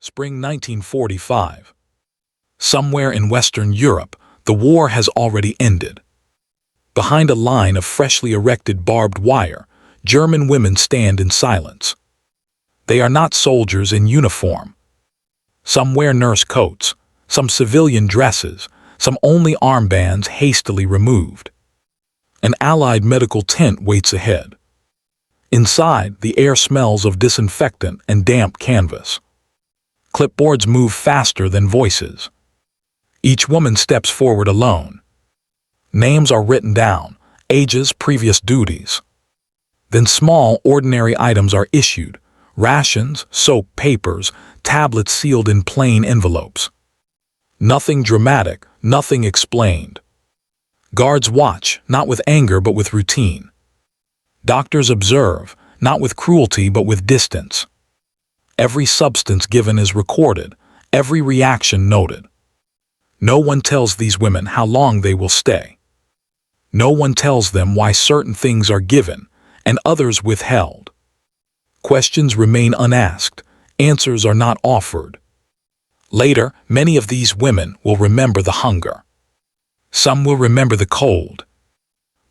Spring 1945. Somewhere in Western Europe, the war has already ended. Behind a line of freshly erected barbed wire, German women stand in silence. They are not soldiers in uniform. Some wear nurse coats, some civilian dresses, some only armbands hastily removed. An Allied medical tent waits ahead. Inside, the air smells of disinfectant and damp canvas. Clipboards move faster than voices. Each woman steps forward alone. Names are written down, ages, previous duties. Then small, ordinary items are issued: rations, soap, papers, tablets sealed in plain envelopes. Nothing dramatic, nothing explained. Guards watch, not with anger but with routine. Doctors observe, not with cruelty but with distance. Every substance given is recorded, every reaction noted. No one tells these women how long they will stay. No one tells them why certain things are given and others withheld. Questions remain unasked, answers are not offered. Later, many of these women will remember the hunger. Some will remember the cold,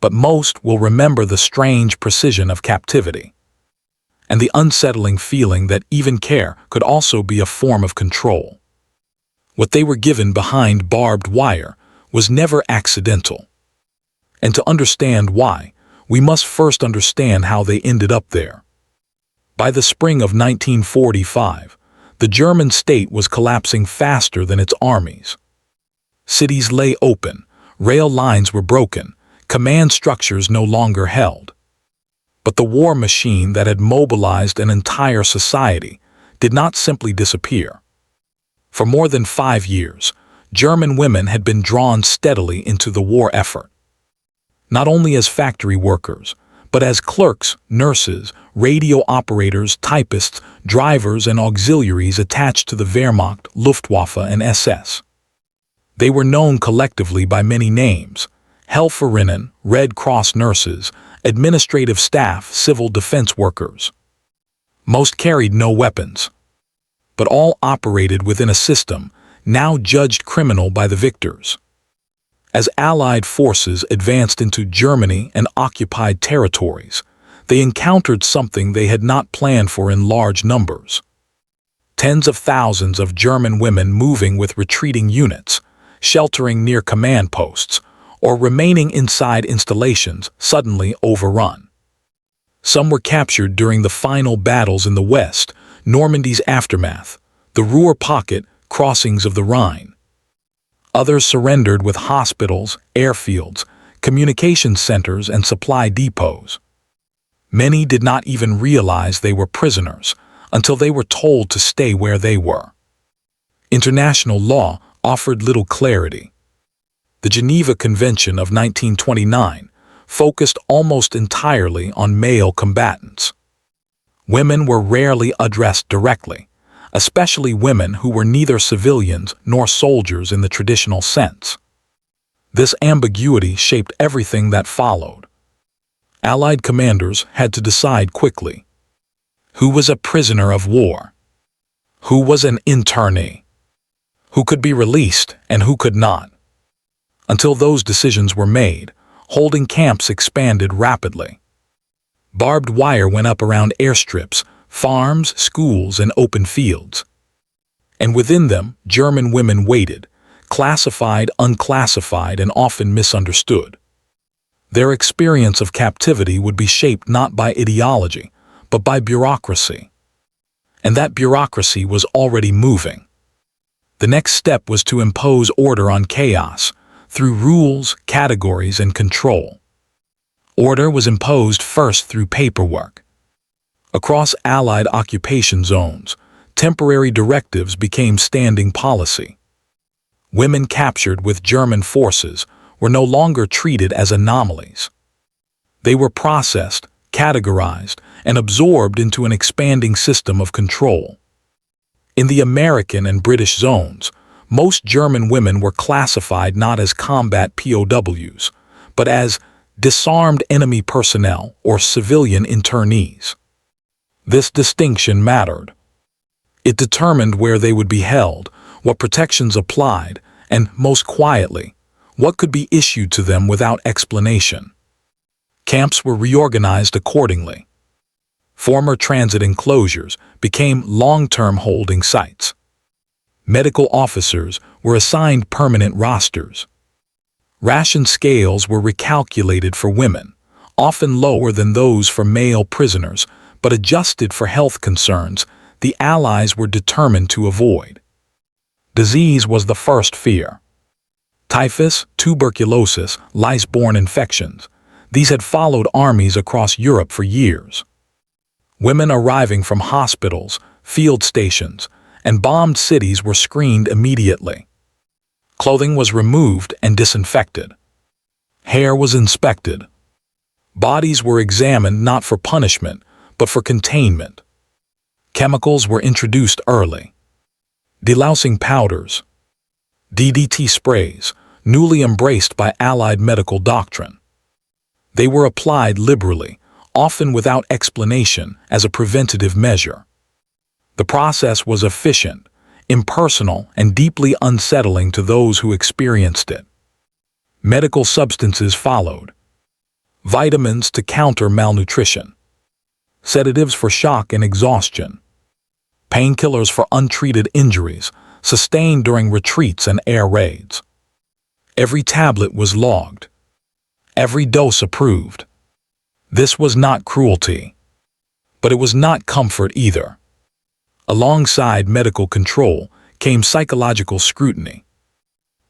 but most will remember the strange precision of captivity, and the unsettling feeling that even care could also be a form of control. What they were given behind barbed wire was never accidental. And to understand why, we must first understand how they ended up there. By the spring of 1945, the German state was collapsing faster than its armies. Cities lay open, rail lines were broken, command structures no longer held. But the war machine that had mobilized an entire society did not simply disappear. For more than 5 years, German women had been drawn steadily into the war effort. Not only as factory workers, but as clerks, nurses, radio operators, typists, drivers, and auxiliaries attached to the Wehrmacht, Luftwaffe, and SS. They were known collectively by many names: Helferinnen, Red Cross nurses, administrative staff, civil defense workers. Most carried no weapons, but all operated within a system now judged criminal by the victors. As Allied forces advanced into Germany and occupied territories, they encountered something they had not planned for in large numbers. Tens of thousands of German women moving with retreating units, sheltering near command posts, or remaining inside installations suddenly overrun. Some were captured during the final battles in the West, Normandy's aftermath, the Ruhr Pocket, crossings of the Rhine. Others surrendered with hospitals, airfields, communication centers, and supply depots. Many did not even realize they were prisoners until they were told to stay where they were. International law offered little clarity. The Geneva Convention of 1929 focused almost entirely on male combatants. Women were rarely addressed directly, especially women who were neither civilians nor soldiers in the traditional sense. This ambiguity shaped everything that followed. Allied commanders had to decide quickly: who was a prisoner of war? Who was an internee? Who could be released and who could not? Until those decisions were made, holding camps expanded rapidly. Barbed wire went up around airstrips, farms, schools, and open fields. And within them, German women waited, classified, unclassified, and often misunderstood. Their experience of captivity would be shaped not by ideology, but by bureaucracy. And that bureaucracy was already moving. The next step was to impose order on chaos, through rules, categories, and control. Order was imposed first through paperwork. Across Allied occupation zones, temporary directives became standing policy. Women captured with German forces were no longer treated as anomalies. They were processed, categorized, and absorbed into an expanding system of control. In the American and British zones, most German women were classified not as combat POWs, but as disarmed enemy personnel or civilian internees. This distinction mattered. It determined where they would be held, what protections applied, and, most quietly, what could be issued to them without explanation. Camps were reorganized accordingly. Former transit enclosures became long-term holding sites. Medical officers were assigned permanent rosters. Ration scales were recalculated for women, often lower than those for male prisoners, but adjusted for health concerns the Allies were determined to avoid. Disease was the first fear. Typhus, tuberculosis, lice-borne infections. These had followed armies across Europe for years. Women arriving from hospitals, field stations, and bombed cities were screened immediately. Clothing was removed and disinfected. Hair was inspected. Bodies were examined not for punishment, but for containment. Chemicals were introduced early. Delousing powders, DDT sprays, newly embraced by Allied medical doctrine. They were applied liberally, often without explanation, as a preventative measure. The process was efficient, impersonal, and deeply unsettling to those who experienced it. Medical substances followed. Vitamins to counter malnutrition. Sedatives for shock and exhaustion. Painkillers for untreated injuries, sustained during retreats and air raids. Every tablet was logged. Every dose approved. This was not cruelty. But it was not comfort either. Alongside medical control came psychological scrutiny.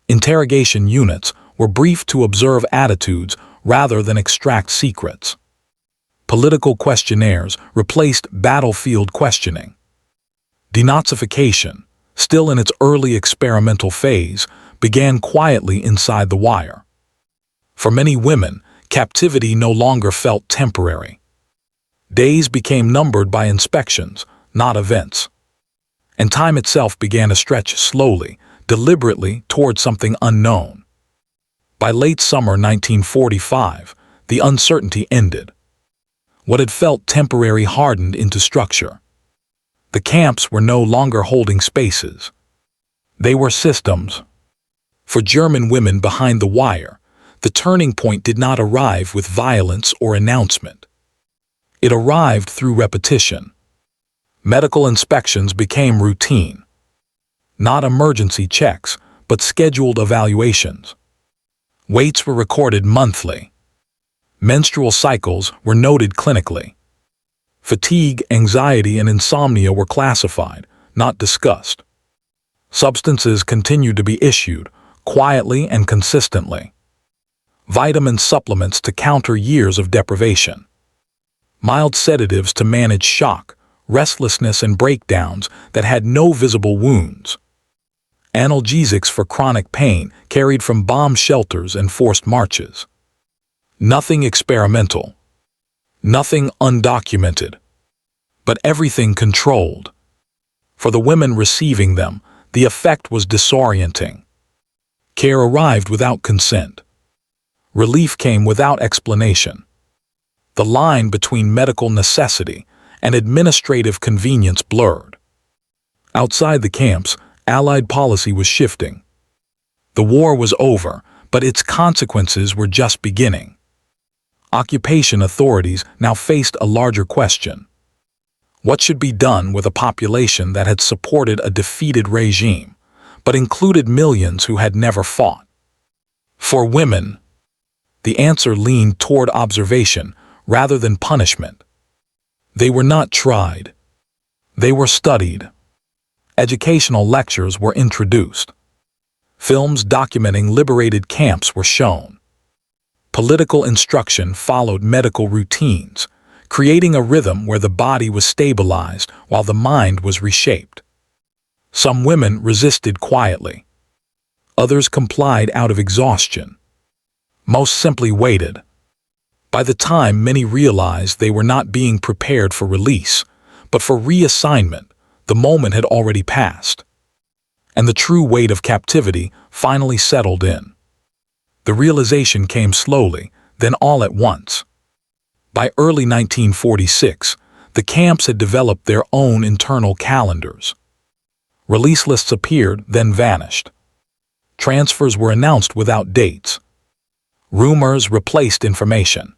Interrogation units were briefed to observe attitudes rather than extract secrets. Political questionnaires replaced battlefield questioning. Denazification, still in its early experimental phase, began quietly inside the wire. For many women, captivity no longer felt temporary. Days became numbered by inspections, not events. And time itself began to stretch slowly, deliberately toward something unknown. By late summer 1945, the uncertainty ended. What had felt temporary hardened into structure. The camps were no longer holding spaces. They were systems. For German women behind the wire, the turning point did not arrive with violence or announcement. It arrived through repetition. Medical inspections became routine. Not emergency checks, but scheduled evaluations. Weights were recorded monthly. Menstrual cycles were noted clinically. Fatigue, anxiety, and insomnia were classified, not discussed. Substances continued to be issued, quietly and consistently. Vitamin supplements to counter years of deprivation. Mild sedatives to manage shock, restlessness, and breakdowns that had no visible wounds. Analgesics for chronic pain carried from bomb shelters and forced marches. Nothing experimental. Nothing undocumented. But everything controlled. For the women receiving them, the effect was disorienting. Care arrived without consent. Relief came without explanation. The line between medical necessity and administrative convenience blurred. Outside the camps, Allied policy was shifting. The war was over, but its consequences were just beginning. Occupation authorities now faced a larger question. What should be done with a population that had supported a defeated regime, but included millions who had never fought? For women, the answer leaned toward observation rather than punishment. They were not tried. They were studied. Educational lectures were introduced. Films documenting liberated camps were shown. Political instruction followed medical routines, creating a rhythm where the body was stabilized while the mind was reshaped. Some women resisted quietly. Others complied out of exhaustion. Most simply waited. By the time many realized they were not being prepared for release, but for reassignment, the moment had already passed. And the true weight of captivity finally settled in. The realization came slowly, then all at once. By early 1946, the camps had developed their own internal calendars. Release lists appeared, then vanished. Transfers were announced without dates. Rumors replaced information.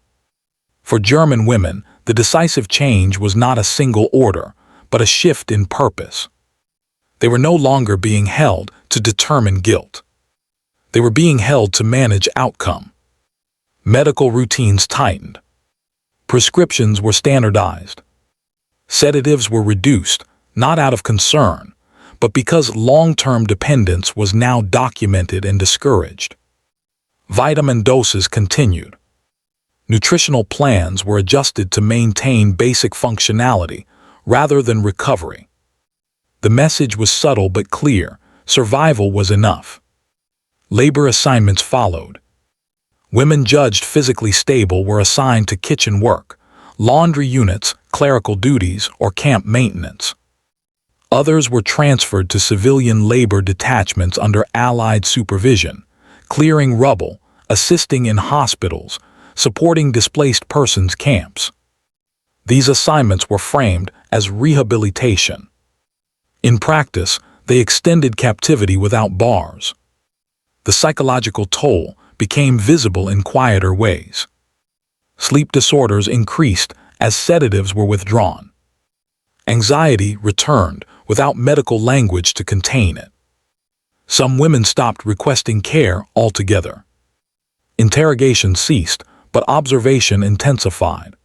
For German women, the decisive change was not a single order, but a shift in purpose. They were no longer being held to determine guilt. They were being held to manage outcome. Medical routines tightened. Prescriptions were standardized. Sedatives were reduced, not out of concern, but because long-term dependence was now documented and discouraged. Vitamin doses continued. Nutritional plans were adjusted to maintain basic functionality rather than recovery. The message was subtle but clear: survival was enough. Labor assignments followed. Women judged physically stable were assigned to kitchen work, laundry units, clerical duties, or camp maintenance. Others were transferred to civilian labor detachments under Allied supervision, clearing rubble, assisting in hospitals, supporting displaced persons camps. These assignments were framed as rehabilitation. In practice, they extended captivity without bars. The psychological toll became visible in quieter ways. Sleep disorders increased as sedatives were withdrawn. Anxiety returned without medical language to contain it. Some women stopped requesting care altogether. Interrogation ceased, but observation intensified.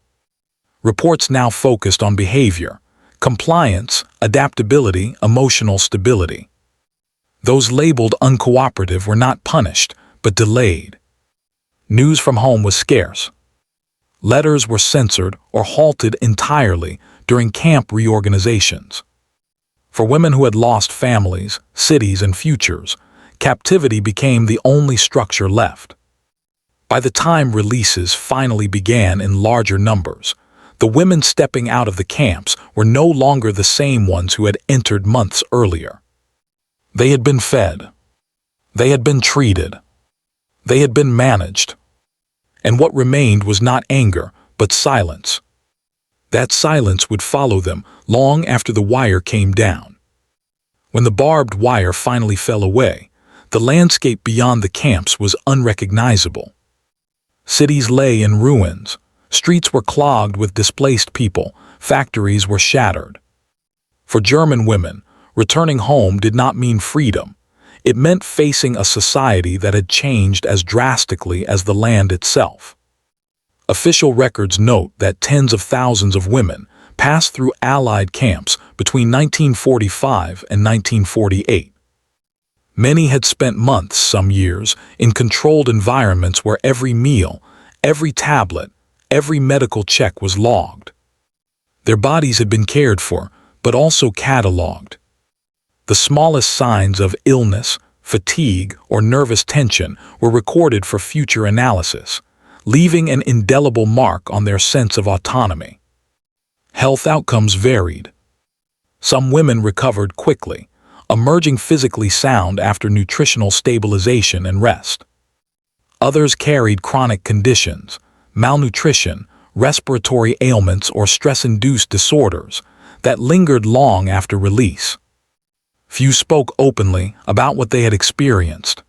Reports now focused on behavior, compliance, adaptability, emotional stability. Those labeled uncooperative were not punished, but delayed. News from home was scarce. Letters were censored or halted entirely during camp reorganizations. For women who had lost families, cities, and futures, captivity became the only structure left. By the time releases finally began in larger numbers, the women stepping out of the camps were no longer the same ones who had entered months earlier. They had been fed. They had been treated. They had been managed. And what remained was not anger, but silence. That silence would follow them long after the wire came down. When the barbed wire finally fell away, the landscape beyond the camps was unrecognizable. Cities lay in ruins. Streets were clogged with displaced people. Factories were shattered. For German women, returning home did not mean freedom. It meant facing a society that had changed as drastically as the land itself. Official records note that tens of thousands of women passed through Allied camps between 1945 and 1948. Many had spent months, some years, in controlled environments where every meal, every tablet, every medical check was logged. Their bodies had been cared for, but also cataloged. The smallest signs of illness, fatigue, or nervous tension were recorded for future analysis, leaving an indelible mark on their sense of autonomy. Health outcomes varied. Some women recovered quickly, emerging physically sound after nutritional stabilization and rest. Others carried chronic conditions, malnutrition, respiratory ailments, or stress-induced disorders that lingered long after release. Few spoke openly about what they had experienced.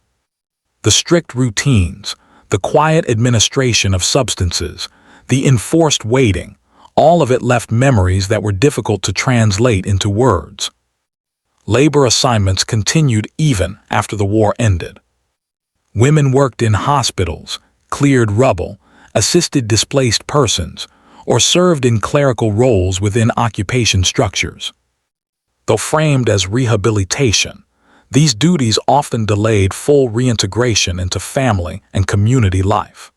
The strict routines, the quiet administration of substances, the enforced waiting, all of it left memories that were difficult to translate into words. Labor assignments continued even after the war ended. Women worked in hospitals, cleared rubble, assisted displaced persons, or served in clerical roles within occupation structures. Though framed as rehabilitation, these duties often delayed full reintegration into family and community life.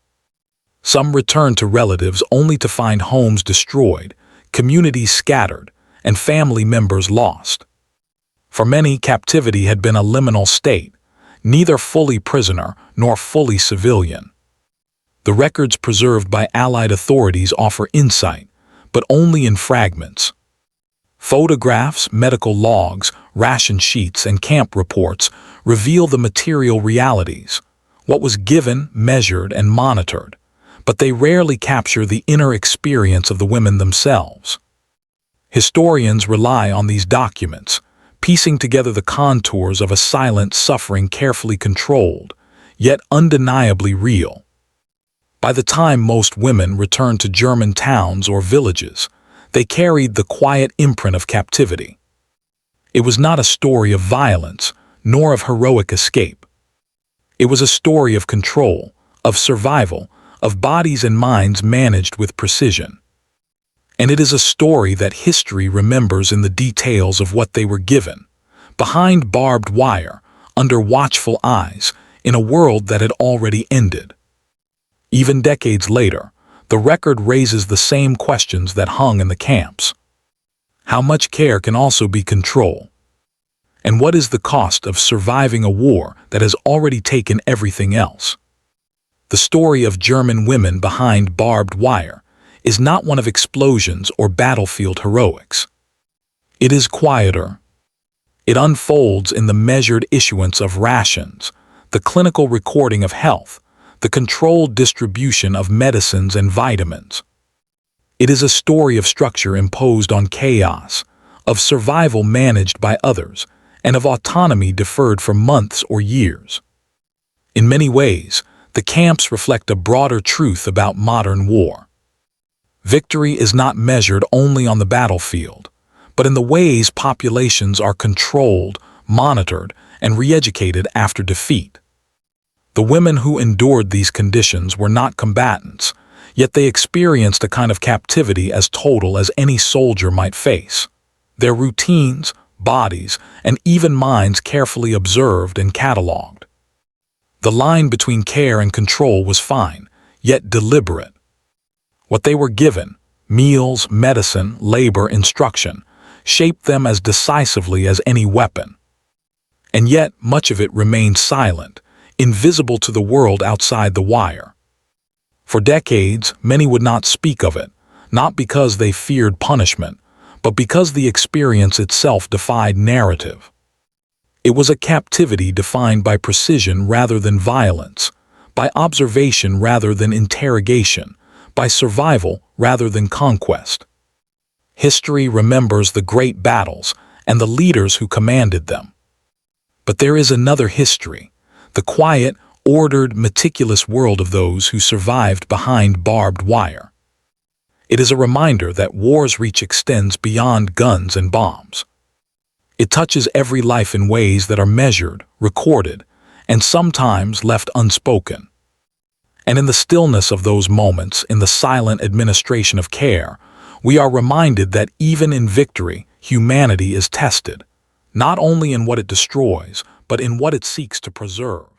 Some returned to relatives only to find homes destroyed, communities scattered, and family members lost. For many, captivity had been a liminal state, neither fully prisoner nor fully civilian. The records preserved by Allied authorities offer insight, but only in fragments. Photographs, medical logs, ration sheets, and camp reports reveal the material realities, what was given, measured, and monitored, but they rarely capture the inner experience of the women themselves. Historians rely on these documents, piecing together the contours of a silent suffering carefully controlled, yet undeniably real. By the time most women returned to German towns or villages, they carried the quiet imprint of captivity. It was not a story of violence, nor of heroic escape. It was a story of control, of survival, of bodies and minds managed with precision. And it is a story that history remembers in the details of what they were given, behind barbed wire, under watchful eyes, in a world that had already ended. Even decades later, the record raises the same questions that hung in the camps. How much care can also be control? And what is the cost of surviving a war that has already taken everything else? The story of German women behind barbed wire is not one of explosions or battlefield heroics. It is quieter. It unfolds in the measured issuance of rations, the clinical recording of health, the controlled distribution of medicines and vitamins. It is a story of structure imposed on chaos, of survival managed by others, and of autonomy deferred for months or years. In many ways, the camps reflect a broader truth about modern war. Victory is not measured only on the battlefield, but in the ways populations are controlled, monitored, and re-educated after defeat. The women who endured these conditions were not combatants, yet they experienced a kind of captivity as total as any soldier might face. Their routines, bodies, and even minds carefully observed and catalogued. The line between care and control was fine, yet deliberate. What they were given, meals, medicine, labor, instruction, shaped them as decisively as any weapon. And yet, much of it remained silent, invisible to the world outside the wire. For decades, many would not speak of it, not because they feared punishment, but because the experience itself defied narrative. It was a captivity defined by precision rather than violence, by observation rather than interrogation, by survival rather than conquest. History remembers the great battles and the leaders who commanded them. But there is another history, the quiet, ordered, meticulous world of those who survived behind barbed wire. It is a reminder that war's reach extends beyond guns and bombs. It touches every life in ways that are measured, recorded, and sometimes left unspoken. And in the stillness of those moments, in the silent administration of care, we are reminded that even in victory, humanity is tested, not only in what it destroys, but in what it seeks to preserve.